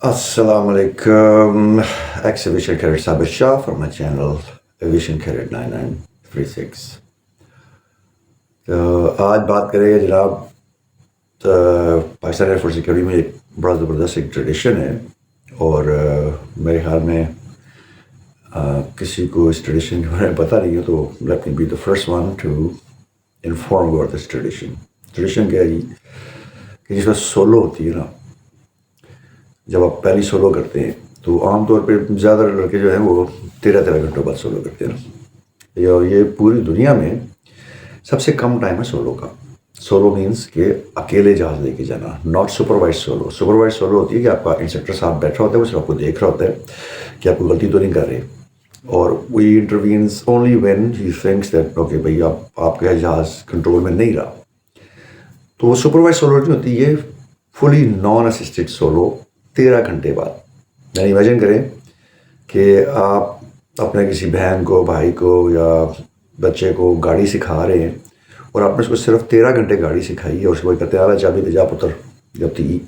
Assalamu alaikum. Ex-Aviation Cadet Sabir Shah from my channel Aviation Cadet 9936. تو آج بات کریں جناب پاکستان ایئر فورس اکیڈمی میں ایک بڑا زبردست ایک ٹریڈیشن ہے، اور میرے خیال میں کسی کو اس ٹریڈیشن کے بارے میں پتہ نہیں ہے، تو let me be the first one to inform about this tradition. Tradition کیا ہے جی کہ جس میں سولو ہوتی ہے نا، جب آپ پہلی سولو کرتے ہیں تو عام طور پہ زیادہ لڑکے جو ہیں وہ 13 گھنٹوں بعد سولو کرتے ہیں نا. اور یہ پوری دنیا میں سب سے کم ٹائم ہے سولو کا. سولو مینس کہ اکیلے جہاز لے کے جانا، not supervise solo. Supervise solo ہوتی ہے کہ آپ کا انسٹرکٹر صاحب بیٹھا ہوتا ہے، وہ صرف آپ کو دیکھ رہا ہوتا ہے کہ آپ کو غلطی تو نہیں کر رہے، اور we intervenes only when he thinks that okay بھائی آپ کا جہاز کنٹرول میں نہیں رہا. تو وہ سپروائز سولو جو ہوتی ہے یہ فلی نان اسسٹڈ سولو 13 گھنٹے بعد. یعنی امیجن کریں کہ آپ اپنے کسی بہن کو، بھائی کو یا بچے کو گاڑی سکھا رہے ہیں، اور آپ نے اس کو صرف 13 گھنٹے گاڑی سکھائی ہے، اور اس کو کہتے ہیں چابی دے جا پتر جب تھی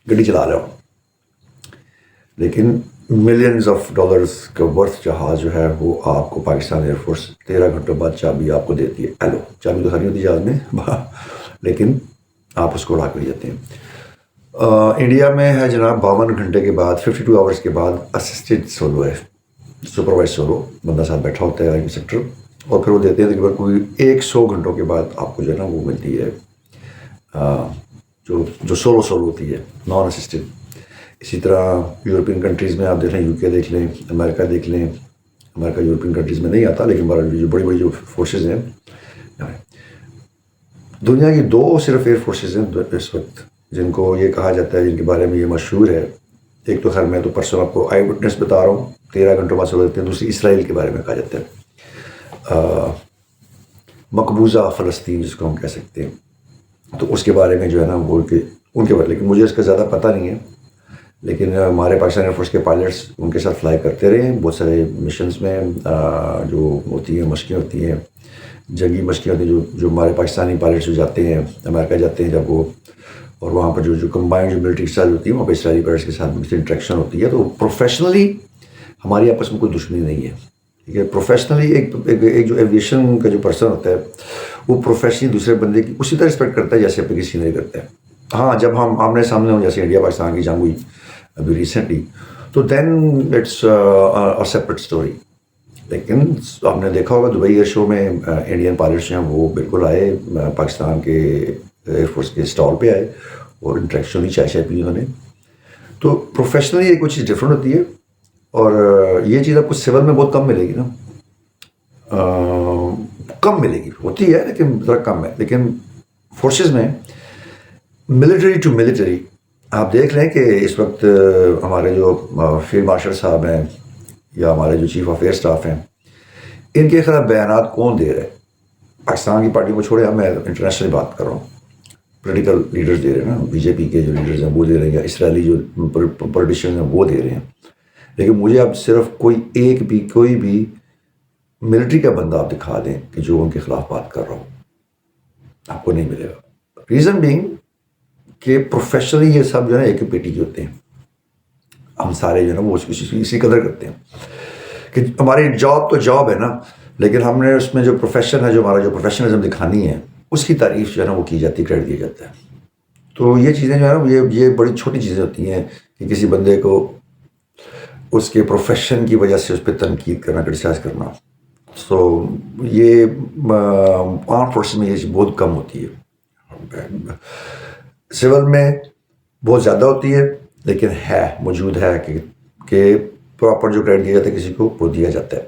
گاڑی چلا رہا ہو. لیکن ملینز آف ڈالرز کا ورتھ جہاز جو ہے وہ آپ کو پاکستان ایئر فورس 13 گھنٹوں بعد چابی آپ کو دیتی ہے. ہیلو، چابی تو نہیں ہوتی جہاز میں لیکن آپ اس کو اڑا کر جاتے ہیں. انڈیا میں ہے جناب 52 گھنٹے کے بعد، 52 آورس کے بعد اسسٹڈ سولو ہے، سپروائز سولو. بندہ صاحب بیٹھا ہوتا ہے آئی سیکٹر، اور پھر وہ دیتے ہیں تقریباً کوئی 100 گھنٹوں کے بعد آپ کو جو ہے نا وہ ملتی ہے جو سولو ہوتی ہے نان اسسٹڈ. اسی طرح یورپین کنٹریز میں آپ دیکھ لیں، UK دیکھ لیں، امریکہ دیکھ لیں. امریکہ یورپین کنٹریز میں نہیں آتا، لیکن جو بڑی بڑی جو فورسز ہیں، دنیا کی 2 صرف ایئر فورسز ہیں اس وقت جن کو یہ کہا جاتا ہے، جن کے بارے میں یہ مشہور ہے. ایک تو خیر میں تو پرسنل آپ کو آئی وٹنس بتا رہا ہوں، 13 گھنٹوں بعد سولو دیتے ہیں. دوسری اسرائیل کے بارے میں کہا جاتا ہے، مقبوضہ فلسطین جس کو ہم کہہ سکتے ہیں. تو اس کے بارے میں جو ہے نا وہ کہ ان کے بارے، لیکن مجھے اس کا زیادہ پتہ نہیں ہے. لیکن ہمارے پاکستان ایئر فورس کے پائلٹس ان کے ساتھ فلائی کرتے رہے ہیں بہت سارے مشنز میں، جو ہوتی ہیں مشقیں ہوتی ہیں، جنگی مشقیں ہوتی ہیں جو ہمارے پاکستانی پائلٹس جو جاتے ہیں امریکہ جاتے ہیں جب وہ، اور وہاں پر جو کمبائنڈ جو ملٹری اسٹائل ہوتی ہے وہاں پہ اسرائیلی پائلٹس کے ساتھ مجھ سے انٹریکشن ہوتی ہے. تو پروفیشنلی ہماری آپس میں کوئی دشمنی نہیں ہے، ٹھیک ہے. پروفیشنلی ایک جو ایویشن کا جو پرسن ہوتا ہے وہ پروفیشنلی دوسرے بندے کی اسی طرح رسپیکٹ کرتا ہے جیسے اپنے کسی نہیں کرتا ہے. ہاں، جب ہم آمنے سامنے ہوں، جیسے انڈیا پاکستان کی جنگ ہوئی ابھی ریسنٹلی، تو دین اٹس سیپریٹ اسٹوری. لیکن آپ نے دیکھا ہوگا دبئی ایئر شو میں انڈین پائلٹس ہیں وہ بالکل آئے، پاکستان کے ایئر فورس کے اسٹال پہ آئے اور انٹریکشن ہوئی، چائے پی انہوں نے. تو پروفیشنلی ایک کوئی چیز ڈفرینٹ ہوتی ہے، اور یہ چیز آپ کو سول میں بہت کم ملے گی نا، کم ملے گی، ہوتی ہے لیکن ذرا کم ہے. لیکن فورسز میں ملٹری ٹو ملٹری آپ دیکھ لیں کہ اس وقت ہمارے جو فیلڈ مارشل صاحب ہیں یا ہمارے جو چیف آف ایئر اسٹاف ہیں، ان کے خلاف بیانات کون دے رہے ہیں؟ پاکستان کی پارٹی کو چھوڑے، میں انٹرنیشنل بات کر رہا ہوں. پولیٹیکل لیڈرز دے رہے ہیں نا، BJP کے جو لیڈرز ہیں وہ دے رہے ہیں، یا اسرائیلی جو پولیٹیشین ہیں وہ دے رہے ہیں. لیکن مجھے اب صرف کوئی بھی ملٹری کا بندہ آپ دکھا دیں کہ جو ان کے خلاف بات کر رہا ہو، آپ کو نہیں ملے گا. ریزن بینگ کہ پروفیشنلی یہ سب جو ہے ایک پیٹی کے ہوتے ہیں. ہم سارے جو ہے نا وہ اسی قدر کرتے ہیں کہ ہماری جاب تو جاب ہے نا، لیکن ہم نے اس میں جو پروفیشن ہے، جو ہمارا جو پروفیشنلزم دکھانی ہے، اس کی تعریف جو ہے نا وہ کی جاتی ہے، کریڈٹ دیا جاتا ہے. تو یہ چیزیں جو ہے نا یہ بڑی چھوٹی چیزیں ہوتی ہیں کہ کسی بندے کو اس کے پروفیشن کی وجہ سے اس پہ تنقید کرنا، کرٹیسائز کرنا. سو یہ آرم فورسز میں یہ چیز بہت کم ہوتی ہے. سول میں بہت زیادہ ہوتی ہے، لیکن موجود ہے کہ پراپر جو کریڈٹ دیا جاتا ہے کسی کو وہ دیا جاتا ہے.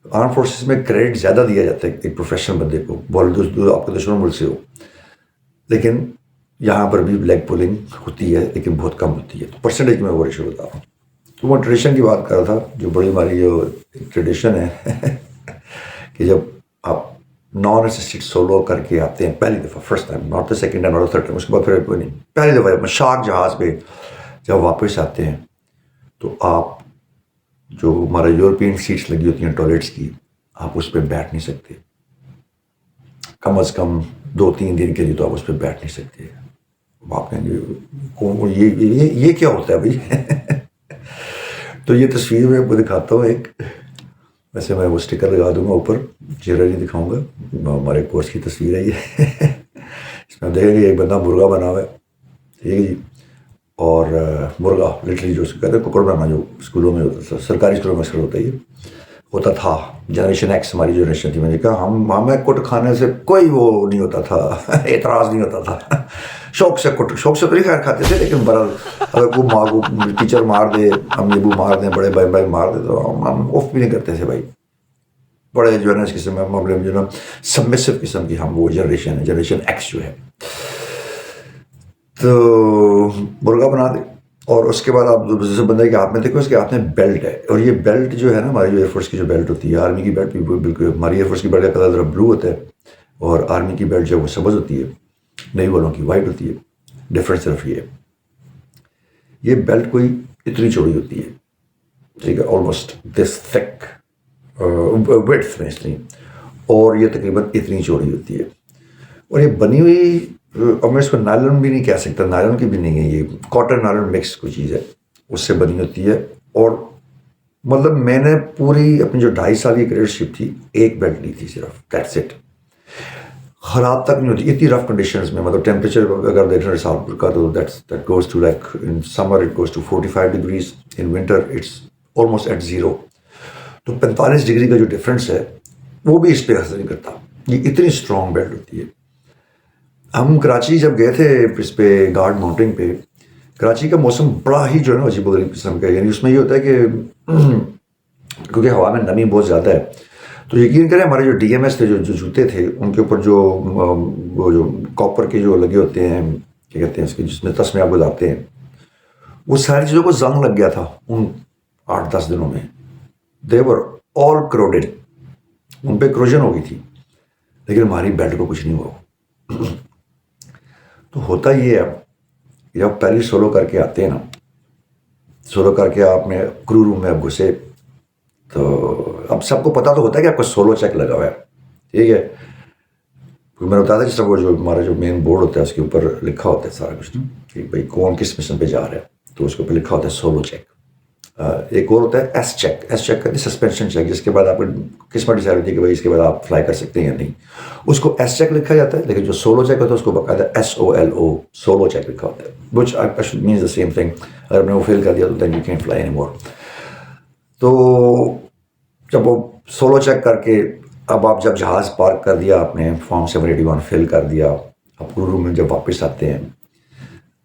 آرم فورسز میں کریڈٹ زیادہ دیا جاتا ہے ایک پروفیشنل بندے کو، آپ کے دشمن ملک سے ہو. لیکن یہاں پر بھی لیگ پولنگ ہوتی ہے لیکن بہت کم ہوتی ہے. تو پرسنٹیج میں وہ ریشو بتا رہا ہوں. تو وہ ٹریڈیشن کی بات کر رہا تھا، جو بڑی ہماری جو ٹریڈیشن ہے کہ جب آپ نان اسسٹڈ سولو کر کے آتے ہیں پہلی دفعہ، first time, not the second time, not the third time, اس کے بعد پھر کوئی نہیں، پہلی دفعہ اپنے شارک جہاز پہ جب واپس آتے ہیں تو آپ جو ہمارا یورپین سیٹس لگی ہوتی ہیں ٹوائلٹس کی، آپ اس پہ بیٹھ نہیں سکتے. کم از کم 2-3 دن کے لیے تو آپ اس پہ بیٹھ نہیں سکتے. آپ کہیں گے کون یہ کیا ہوتا ہے بھائی؟ تو یہ تصویر میں آپ کو دکھاتا ہوں ایک، ویسے میں وہ اسٹیکر لگا دوں گا اوپر، چہرہ نہیں دکھاؤں گا، ہمارے کورس کی تصویر ہے یہ۔ اس میں دیکھیں گے ایک بندہ مرغا بنا ہوا ہے، ٹھیک ہے جی، اور مرغا لٹرلی جو اس کو کہتے ہیں ککڑ بنانا، جو اسکولوں میں ہوتا تھا، سرکاری اسکولوں میں اکثر ہوتا ہے، یہ ہوتا تھا، جنریشن ایکس ہماری جنریشن تھی، میں نے کہا ہمیں کٹ کھانے سے کوئی وہ نہیں ہوتا تھا، اعتراض نہیں ہوتا تھا، شوق سے شوق سے تو نہیں خیر کھاتے تھے، لیکن برحال اگر کوئی ماں کو ٹیچر مار دے، امی ابو مار دیں، بڑے بھائی مار دے تو ہم آف بھی نہیں کرتے تھے بھائی، بڑے جو ہے نا اس قسم میں معاملے میں جو ہے نا سبمسو قسم کی ہم وہ جنریشن ہے، جنریشن ایکس جو ہے۔ تو مرغا بنا دے، اور اس کے بعد آپ جیسے بندے کے ہاتھ میں دیکھو، اس کے ہاتھ میں بیلٹ ہے، اور یہ بیلٹ جو ہے نا ہماری جو ایئر فورس کی جو بیلٹ ہوتی ہے، آرمی کی بیلٹ بھی بالکل، ہماری ایئر فورس کی بیلٹ کا کلر ذرا بلو ہوتا ہے، اور آرمی کی بیلٹ جو ہے وہ سبز ہوتی ہے، نیوی والوں کی وائٹ ہوتی ہے، ڈفرینس صرف یہ ہے، یہ بیلٹ کوئی اتنی چوڑی ہوتی ہے، ٹھیک ہے، آلموسٹ دس تھک ویڈتھ میں اس لیے، اور یہ تقریباً اتنی چوڑی ہوتی ہے، اور یہ بنی ہوئی، اب میں اس کو نائلن بھی نہیں کہہ سکتا، نائلن کی بھی نہیں ہے، یہ کاٹن نائلن مکس کوئی چیز ہے، اس سے بنی ہوتی ہے، اور مطلب میں نے پوری اپنی جو 2.5 سال کی کریئر شپ تھی، ایک بیلٹ لی تھی صرف، دیٹس اٹ، خراب تک نہیں ہوتی اتنی رف کنڈیشنز میں، مطلب ٹیمپریچر اگر دیکھ رہے ہیں سال کا تو that goes to like in summer it goes to 45 degrees, in winter it's almost at zero, تو 45 ڈگری کا جو ڈفرینس ہے وہ بھی اس پہ اثر نہیں کرتا، یہ اتنی اسٹرانگ بیلٹ ہوتی ہے۔ ہم کراچی جب گئے تھے اس پہ گارڈ ماؤنٹنگ پہ، کراچی کا موسم بڑا ہی جو ہے نا عجیب و غریب قسم کا ہے، یعنی اس میں یہ ہوتا ہے کہ کیونکہ ہوا میں نمی بہت زیادہ ہے، تو یقین کریں ہمارے جو ڈی ایم ایس تھے، جو جوتے تھے ان کے اوپر جو وہ جو کاپر کے جو لگے ہوتے ہیں، کیا کہتے ہیں اس کے، جس میں تسمے آپ گزارتے ہیں، وہ ساری چیزوں کو زنگ لگ گیا تھا ان 8-10 دنوں میں، دے ور آل کروڈیڈ، ان پہ کروجن ہو گئی تھی، لیکن ہماری بیلٹ کو کچھ نہیں ہوا۔ تو ہوتا یہ ہے جب پہلی سولو کر کے آتے ہیں نا، سولو کر کے آپ نے کرو روم میں اب گھسے، تو اب سب کو پتا تو ہوتا ہے کہ آپ کو سولو چیک لگا ہوا ہے، ٹھیک ہے، میں نے بتایا تھا جس طرح وہ جو ہمارا جو مین بورڈ ہوتا ہے اس کے اوپر لکھا ہوتا ہے سارا کچھ، کہ بھائی کون کس مشن پہ جا رہا ہے، تو اس کے اوپر لکھا ہوتا ہے سولو چیک۔ ایک اور ہوتا ہے ایس چیک، ایس چیک کہتے ہیں سسپینشن چیک، جس کے بعد آپ کو قسمت ڈیسائڈ ہوتی ہے کہ بھائی اس کے بعد آپ فلائی کر سکتے ہیں یا نہیں، اس کو ایس چیک لکھا جاتا ہے، لیکن جو سولو چیک ہوتا ہے اس کو باقاعدہ SOLO سولو چیک لکھا ہوتا ہے، which means the same thing، اگر ہم نے وہ فیل کر دیا تو then you can't fly anymore۔ تو جب وہ سولو چیک کر کے اب آپ جب جہاز پارک کر دیا، آپ نے فارم 781 فل کر دیا، اب کرو روم میں جب واپس آتے ہیں،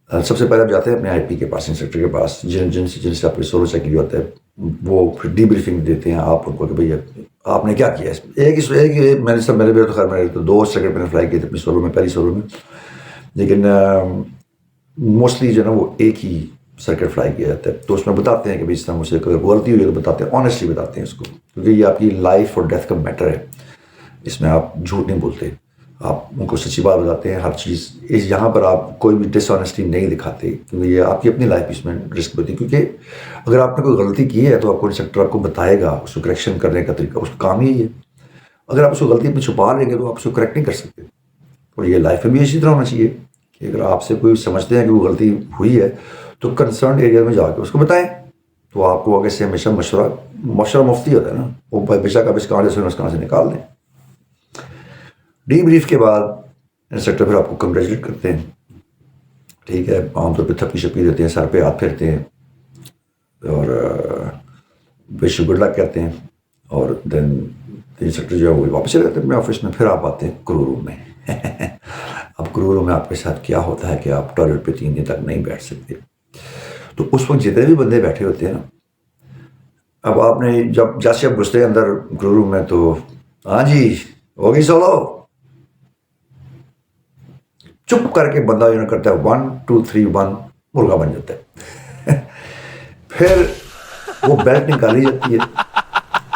سب سے پہلے آپ جاتے ہیں اپنے IP کے پاس، انسٹرکٹر کے پاس، جن سے آپ نے سولو چیک کیا ہوتا ہے، وہ پھر ڈی بریفنگ دیتے ہیں آپ ان کو کہ بھائی آپ نے کیا کیا ہے۔ میرے بھی تو خیر میرے تو 2 سیکنڈ میں نے فلائی کیے تھے اپنی سولو میں، پہلی سولو میں، لیکن موسٹلی جو ہے نا وہ ایک ہی سرکٹ فلائی کیا جاتا ہے، تو اس میں بتاتے ہیں کہ بھائی اس طرح مجھ سے کوئی غلطی ہوئی ہے تو بتاتے ہیں، آنیسٹلی بتاتے ہیں اس کو، کیونکہ یہ آپ کی لائف اور ڈیتھ کا میٹر ہے، اس میں آپ جھوٹ نہیں بولتے، آپ ان کو سچی بات بتاتے ہیں، ہر چیز یہاں پر آپ کوئی بھی ڈس آنیسٹی نہیں دکھاتے، کیونکہ یہ آپ کی اپنی لائف اس میں رسک ہوتی ہے، کیونکہ اگر آپ نے کوئی غلطی کی ہے تو آپ کو انسٹرکٹر آپ کو بتائے گا اس کو کریکشن کرنے کا طریقہ، اس کا کام ہی ہے، اگر آپ اس کو غلطی اپنی چھپا لیں گے تو آپ اس کو کریکٹ نہیں کر سکتے، اور یہ لائف میں بھی اسی طرح ہونا چاہیے کہ اگر آپ سے کوئی سمجھتے ہیں کہ وہ غلطی ہوئی ہے تو کنسرن ایریا میں جا کے اس کو بتائیں، تو آپ کو آگے سے ہمیشہ مشورہ مفتی ہوتا ہے نا، وہ بے شک آپ اس کہاں سے نکال دیں۔ ڈی بریف کے بعد انسٹرکٹر پھر آپ کو کنگریچولیٹ کرتے ہیں، ٹھیک ہے، عام طور پہ تھپکی شپکی دیتے ہیں، سر پہ ہاتھ پھیرتے ہیں، اور وش یو گڈ لک کہتے ہیں، اور دین انسٹرکٹر جو ہے وہ واپس چلے جاتے ہیں اپنے آفس میں، پھر آپ آتے ہیں کرو روم میں۔ اب کرو روم میں آپ کے ساتھ کیا ہوتا ہے کہ آپ ٹوائلٹ پہ 3 دن تک نہیں بیٹھ سکتے، تو اس وقت جتنے بھی بندے بیٹھے ہوتے ہیں نا، اب آپ نے جب جیسے آپ گھستے ہیں اندر کرو روم میں تو ہاں جی ہوگی سولو، چپ کر کے بندہ جو کرتا ہے 1 2 3 1 مرغا بن جاتا ہے، پھر وہ بیلٹ نکالی جاتی ہے،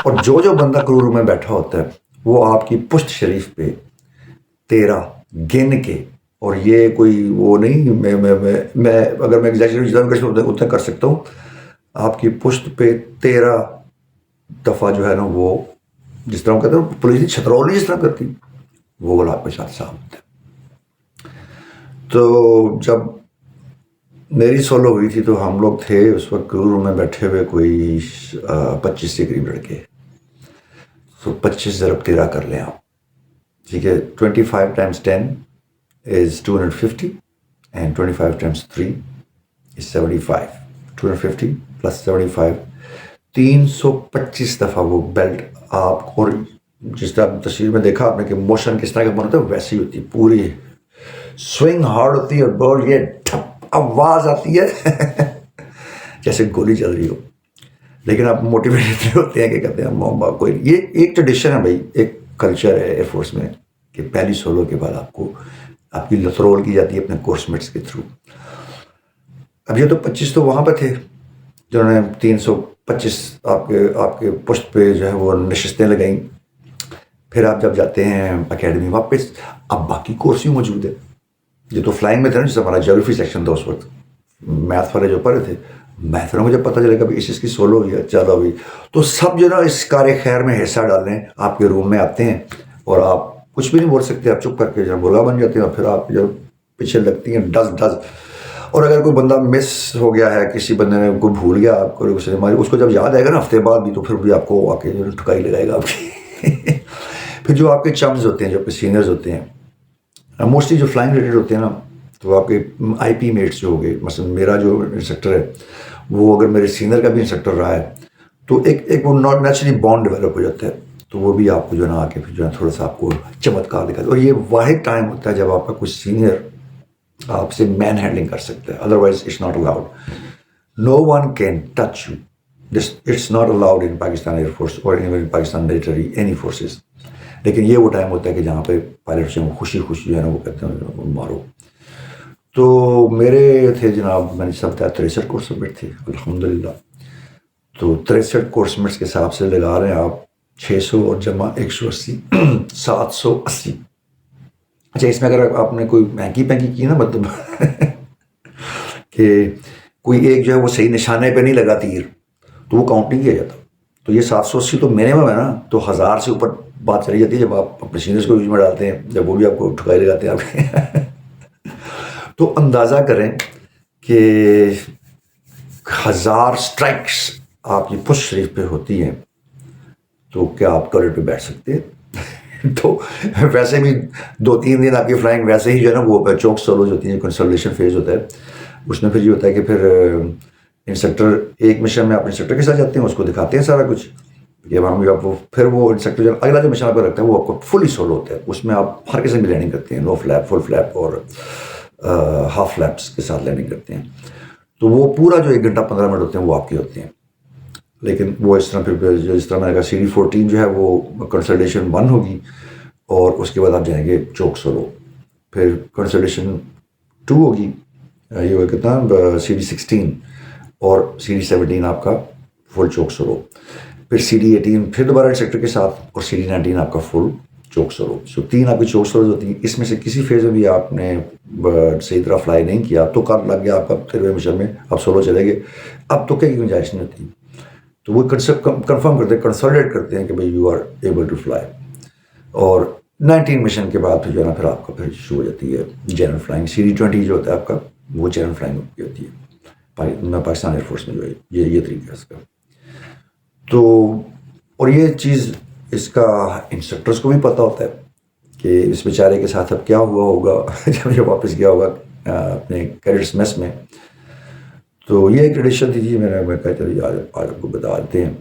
اور جو بندہ کرو روم میں بیٹھا ہوتا ہے وہ آپ کی پشت شریف پہ 13 گن کے، اور یہ کوئی وہ نہیں، میں اگر میں ایگزیکشن اتنا کر سکتا ہوں، آپ کی پشت پہ 13 دفعہ جو ہے نا وہ جس طرح کہتے ہیں پولیس چھترول نہیں جس طرح کرتی، وہ والا آپ کے ساتھ صاحب ہوتا ہے۔ تو جب میری سولو ہوئی تھی تو ہم لوگ تھے اس وقت کرو روم میں بیٹھے ہوئے کوئی 25 کے قریب لڑکے. تو 25 ضرب 13 کر لیں آپ, ٹھیک ہے. 25 Times 10 is 250 and 25 Times 3 is 75. 250 plus 75 325 دفعہ وہ بیلٹ آپ. اور جس طرح تصویر میں دیکھا آپ نے کہ موشن کس طرح کا بنتا ہے ویسی ہوتی ہے, پوری سوئنگ ہارڈ ہوتی ہے اور بال یہ ٹھپ آواز آتی ہے جیسے گولی چل رہی ہو. لیکن آپ موٹیویٹڈ ہوتے ہیں کہ کہتے ہیں محمد کوئی. یہ ایک ٹریڈیشن ہے بھائی, ایک کلچر ہے ایئر فورس میں کہ پہلی سولو کے بعد آپ کو آپ کی لترول کی جاتی ہے اپنے کورس میٹس کے تھرو. اب یہ تو 25 تو وہاں پہ تھے جنہوں نے 325 آپ کے پشت پہ جو ہے وہ نشستیں لگائیں. پھر آپ جب جاتے ہیں اکیڈمی واپس, اب باقی کورس ہی موجود ہے. یہ تو فلائنگ میں تھا نا, جیسے ہمارا جیوگرافی سیکشن تھا اس وقت, میتھ والے جو پڑھے تھے, میتھ والوں کو جب پتہ چلے گا بھی اس کی سولو ہوئی ہے چالو ہوئی, تو سب جو نا اس کار خیر میں حصہ ڈالنے آپ کے روم میں آتے ہیں اور آپ کچھ بھی نہیں بول سکتے, آپ چپ کر کے جو بولا بن جاتے ہیں. اور پھر آپ جب پیچھے لگتی ہیں ڈز. اور اگر کوئی بندہ مس ہو گیا ہے, کسی بندے نے کوئی بھول گیا آپ کو, اس کو جب یاد آئے گا نا ہفتے بعد بھی, تو پھر بھی آپ کو آ کے ٹھکائی لگائے گا آپ کی. پھر جو آپ کے چمز ہوتے ہیں, جو آپ کے سینئرز ہوتے ہیں, موسٹلی جو فلائنگ ریلیٹڈ ہوتے ہیں نا, تو آپ کے آئی پی میٹس جو ہو گئے, مثلا میرا جو انسٹرکٹر ہے وہ اگر میرے سینئر کا بھی انسٹرکٹر رہا ہے تو ایک وہ ناٹ نیچرلی بانڈ ڈیولپ ہو جاتا ہے. تو وہ بھی آپ کو جو ہے نا آ کے پھر جو ہے تھوڑا سا آپ کو چمتکار دکھاتا ہے. اور یہ واحد ٹائم ہوتا ہے جب آپ کا کوئی سینئر آپ سے مین ہینڈلنگ کر سکتا ہے, otherwise it's not allowed. No one can touch you. It's not allowed in Pakistan air force اور in Pakistan military any forces. لیکن یہ وہ ٹائم ہوتا ہے کہ جہاں پہ پائلٹ جو خوشی جو ہے نا وہ کہتے ہیں مارو. تو میرے تھے جناب, میں نے سب بتایا 63 کورس میٹ تھے الحمدللہ. تو 63 کورس میٹس کے حساب سے لگا رہے ہیں آپ 600 اور جمع 180 780. اچھا, اس میں اگر آپ نے کوئی پینکی کی نا, مطلب کہ کوئی ایک جو ہے وہ صحیح نشانے پہ نہیں لگا تیر, تو وہ کاؤنٹ نہیں کیا جاتا. تو یہ 780 تو منیمم ہے نا, تو 1000 سے اوپر بات چلی جاتی ہے جب آپ اپنے سینئرس کو یوز میں ڈالتے ہیں, جب وہ بھی آپ کو ٹھکائی لگاتے ہیں آپ کے. تو اندازہ کریں کہ 1000 اسٹرائکس آپ کی پشت شریف پہ ہوتی ہیں, تو کیا آپ ٹوائلٹ پہ بیٹھ سکتے ہیں؟ تو ویسے بھی 2-3 دن آپ کی فلائنگ ویسے ہی جو ہے نا وہ چوک سولوز ہوتی ہیں, کنسلٹیشن فیز ہوتا ہے. اس میں پھر یہ ہوتا ہے کہ پھر انسٹرکٹر ایک مشن میں آپ انسٹرکٹر کے ساتھ جاتے ہیں, اس کو دکھاتے ہیں سارا کچھ کہ وہاں بھی آپ پھر وہ انسٹرکٹر اگلا جو مشن آپ کو رکھتا ہے وہ آپ کو فلی سولو ہوتا ہے. اس میں آپ ہر قسم کی لینڈنگ کرتے ہیں, لو فلیپ, فل فلیپ اور ہاف فلیپس کے ساتھ لینڈنگ کرتے ہیں. تو وہ پورا جو 1 گھنٹہ 15 منٹ ہوتے ہیں وہ آپ کے ہوتے ہیں. لیکن وہ اس طرح پھر جس طرح میں نے کہا CD14 جو ہے وہ کنسلٹیشن 1 ہوگی, اور اس کے بعد آپ جائیں گے چوک سولو. پھر کنسلٹیشن 2 ہوگی, یہ ہوگا کتنا CD16, اور CD17 آپ کا فل چوک سولو. پھر CD18 پھر دوبارہ انسٹرکٹر کے ساتھ, اور CD19 آپ کا فل چوک سولو. سو 3 آپ کی چوک سولوز ہوتی ہیں. اس میں سے کسی فیز میں بھی آپ نے صحیح طرح فلائی نہیں کیا تو کب لگ گیا آپ کا 13ویں مشن میں, آپ سولو چلے گئے, اب تو کی گنجائش نہیں ہوتی. تو وہ کنسیپٹ کنفرم کرتے ہیں, کنسولیڈیٹ کرتے ہیں کہ بھائی you are able to fly. اور 19 مشن کے بعد پھر جو ہے نا پھر آپ کا پھر شروع ہو جاتی ہے جنرل فلائنگ. CD20 جو ہوتا ہے آپ کا وہ جنرل فلائنگ ہوتی ہے پاکستان ایئر فورس میں جو ہے یہ طریقہ ہے اس کا. تو اور یہ چیز اس کا انسٹرکٹرس کو بھی پتہ ہوتا ہے کہ اس بیچارے کے ساتھ اب کیا ہوا ہوگا جب یہ واپس گیا ہوگا اپنے کیڈٹس میس میں. تو یہ ایک ٹریڈیشن تھی جی, میں کہا چلیے آج آپ کو بتا دیتے ہیں.